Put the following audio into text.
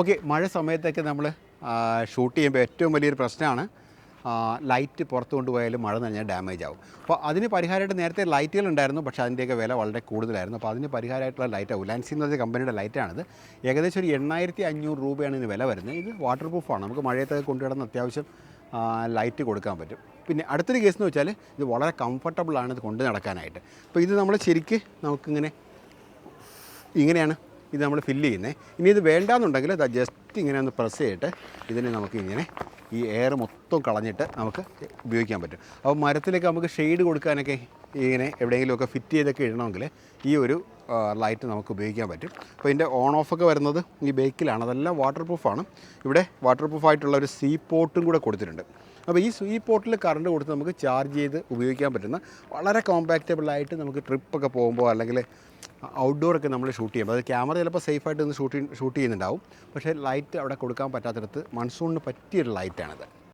Okay, മഴ സമയത്തൊക്കെ നമ്മൾ ഷൂട്ട് ചെയ്യുമ്പോൾ ഏറ്റവും വലിയൊരു പ്രശ്നമാണ് ലൈറ്റ് പുറത്ത് കൊണ്ടുപോയാലും മഴ നനഞ്ഞാൽ ഡാമേജ് ആവും. അപ്പോൾ അതിന് പരിഹാരമായിട്ട് നേരത്തെ ലൈറ്റുകൾ ഉണ്ടായിരുന്നു, പക്ഷേ അതിൻ്റെയൊക്കെ വില വളരെ കൂടുതലായിരുന്നു. അപ്പോൾ അതിന് പരിഹാരമായിട്ടുള്ള ലൈറ്റ് ഉലാൻസി എന്ന് പറഞ്ഞ കമ്പനിയുടെ ലൈറ്റാണിത്. ഏകദേശം ഒരു 8500 രൂപയാണ് ഇതിന് വില വരുന്നത്. ഇത് വാട്ടർ പ്രൂഫാണ്, നമുക്ക് മഴയത്തൊക്കെ കൊണ്ടുകിടന്ന് അത്യാവശ്യം ലൈറ്റ് കൊടുക്കാൻ പറ്റും. പിന്നെ അടുത്തൊരു കേസ് എന്ന് വെച്ചാൽ ഇത് വളരെ കംഫർട്ടബിളാണ് ഇത് കൊണ്ട് നടക്കാനായിട്ട്. അപ്പോൾ ഇത് നമ്മൾ ശരിക്ക് ഇങ്ങനെയാണ് ഇത് നമ്മൾ ഫില്ല് ചെയ്യുന്നത്. ഇനി ഇത് വേണ്ടാന്നുണ്ടെങ്കിൽ അത് ജസ്റ്റ് ഇങ്ങനെ ഒന്ന് പ്രസ് ചെയ്തിട്ട് ഇതിനെ നമുക്ക് ഇങ്ങനെ ഈ എയർ മൊത്തം കളഞ്ഞിട്ട് നമുക്ക് ഉപയോഗിക്കാൻ പറ്റും. അപ്പോൾ മരത്തിലേക്ക് നമുക്ക് ഷെയ്ഡ് കൊടുക്കാനൊക്കെ ഇങ്ങനെ എവിടെയെങ്കിലുമൊക്കെ ഫിറ്റ് ചെയ്തൊക്കെ ഇടണമെങ്കിൽ ഈ ഒരു ലൈറ്റ് നമുക്ക് ഉപയോഗിക്കാൻ പറ്റും. അപ്പോൾ ഇതിൻ്റെ ഓൺ ഓഫൊക്കെ വരുന്നത് ഈ ബേക്കിലാണ്. അതെല്ലാം വാട്ടർ പ്രൂഫാണ്. ഇവിടെ വാട്ടർ പ്രൂഫായിട്ടുള്ള ഒരു സീ പോർട്ടും കൂടെ കൊടുത്തിട്ടുണ്ട്. അപ്പോൾ ഈ സീ പോർട്ടിൽ കറണ്ട് കൊടുത്ത് നമുക്ക് ചാർജ് ചെയ്ത് ഉപയോഗിക്കാൻ പറ്റുന്ന വളരെ കോമ്പാക്റ്റബിളായിട്ട് നമുക്ക് ട്രിപ്പൊക്കെ പോകുമ്പോൾ അല്ലെങ്കിൽ ഔട്ട്ഡോറൊക്കെ നമ്മൾ ഷൂട്ട് ചെയ്യുമ്പോൾ അത് ക്യാമറ ചിലപ്പോൾ സേഫായിട്ട് ഒന്ന് ഷൂട്ട് ചെയ്യുന്നുണ്ടാവും. പക്ഷേ ലൈറ്റ് അവിടെ കൊടുക്കാൻ പറ്റാത്തിടത്ത് മൺസൂണിന് പറ്റിയൊരു ലൈറ്റാണിത്.